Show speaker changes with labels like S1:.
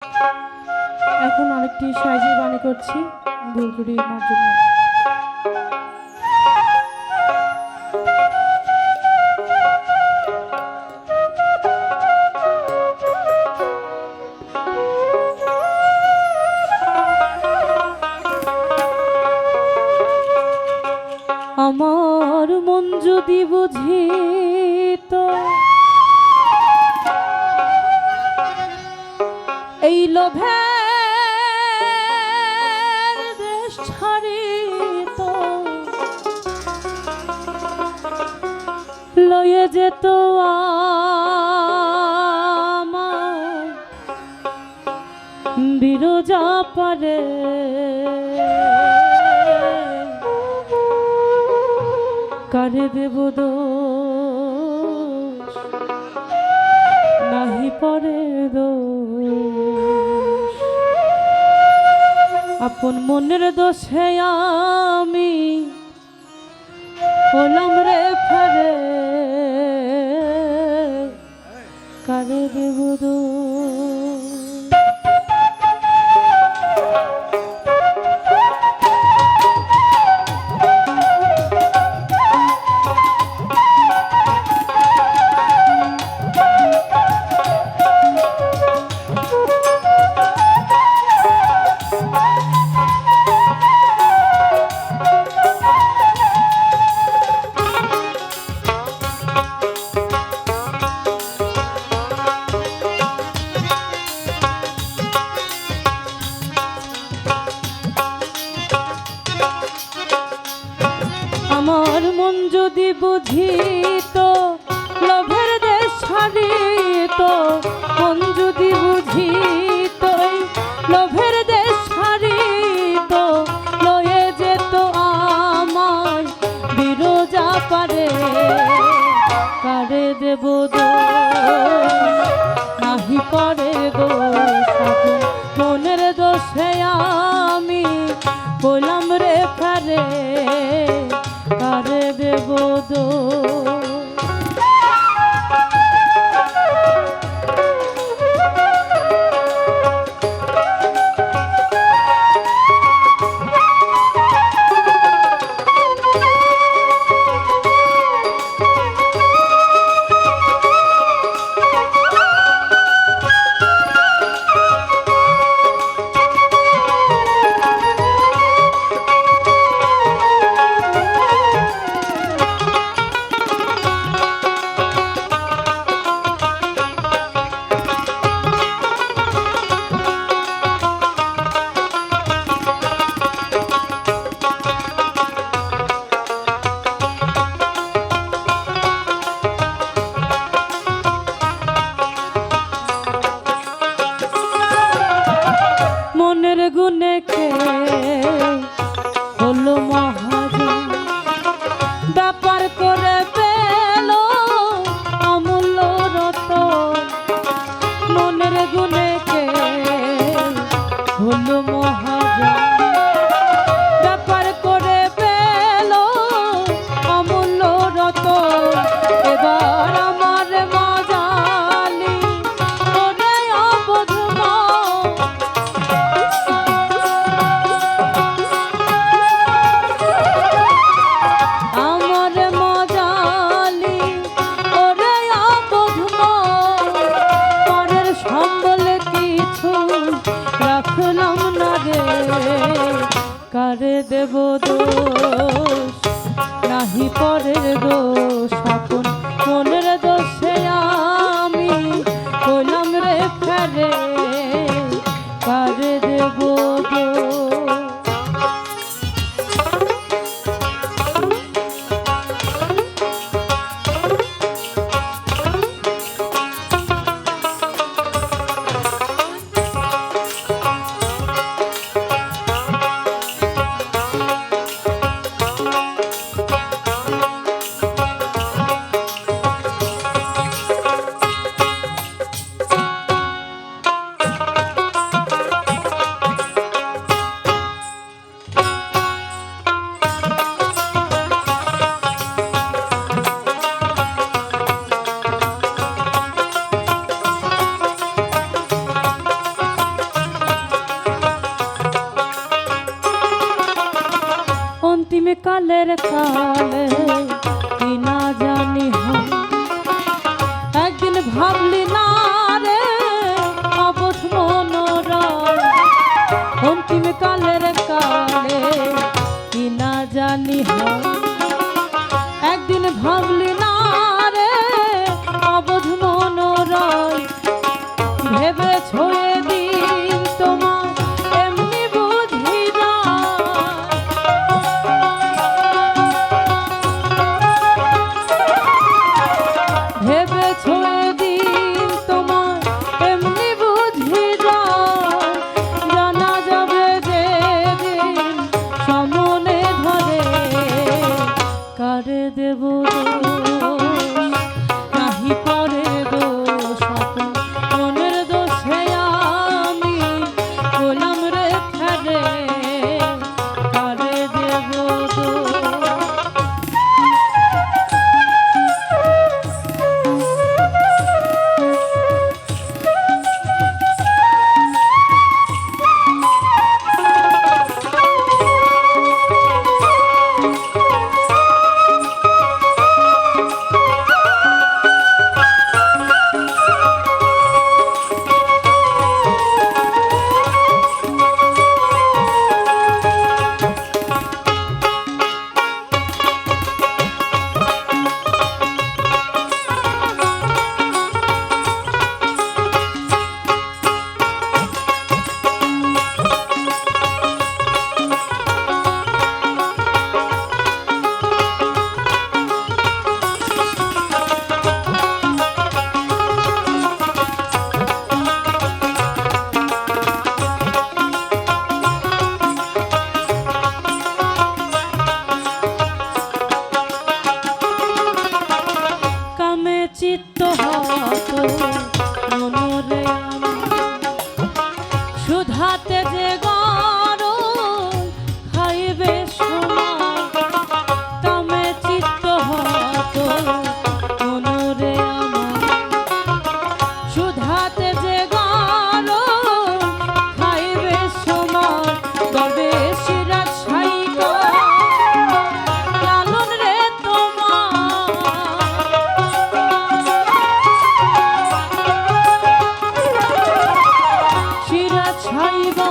S1: এখন আরেকটি সাইজের বাণী করছি ভুল ত্রুটি মার্জনা। আমার মন যদি বুঝিত এই লোভে দেশ ছাড়িত লয়ে যেত আমার বিরজা পারে কারে দেব দোষ নাহি পরে দোষ আপন মনের দোষে আমি হলাম রে ফেরে কারে দেব দোষ। আমার মন যদি বুঝিত লোভের দেশ ছাড়িত মন যদি বুঝিত লোভের দেশ ছাড়িত লয়ে যেত আমার বিরজা পারে কারে দেব দোষ নাহি পরে দোষ মনের দোষে আমি বললাম রে ফেরে কারে দেব দোষ। মনের গুণে কে হলো মহাজন ব্যাপার করে পেল অমূল্য রতন মনের গুণে কে হলো মহাজন ব্যাপার করে পেল অমূল্য রতন এবার আমার মজালি ওরে অবধূত কারে দেব দোষ নাহি পরের দোষ আপন মনের দোষে আমি বললাম রে ফেরে কারে দেব দোষ। কালের কালে কি না জানি হয়, একদিন ভাবলি না রে অবোধ মনোরয়, অন্তিম কালের কালে কি না জানি হয়, একদিন ভাবলি না রে অবোধ মনোরয়, ভেবেছ এদিন তোমার এমনি বুঝি যায়, ভেবেছ এদিন তোমার এমনি বুঝি যায়, জানা যাবে যেদিন সমনে ধরে কারে দেব দোষ, নাহি পরে দোষ আপন মনের দোষে আমি গোলাম রে ছেড়ে কারে দেব দোষ। চিত্ত হত মনোরে সুধাতে যে গরম খাইবে সময়, কামে চিত্ত হত মনোরে সুধাতে যে গরম খাইবে সময়, তবে সিরাজ সাইকা লালন রে তোমার, ছাইবা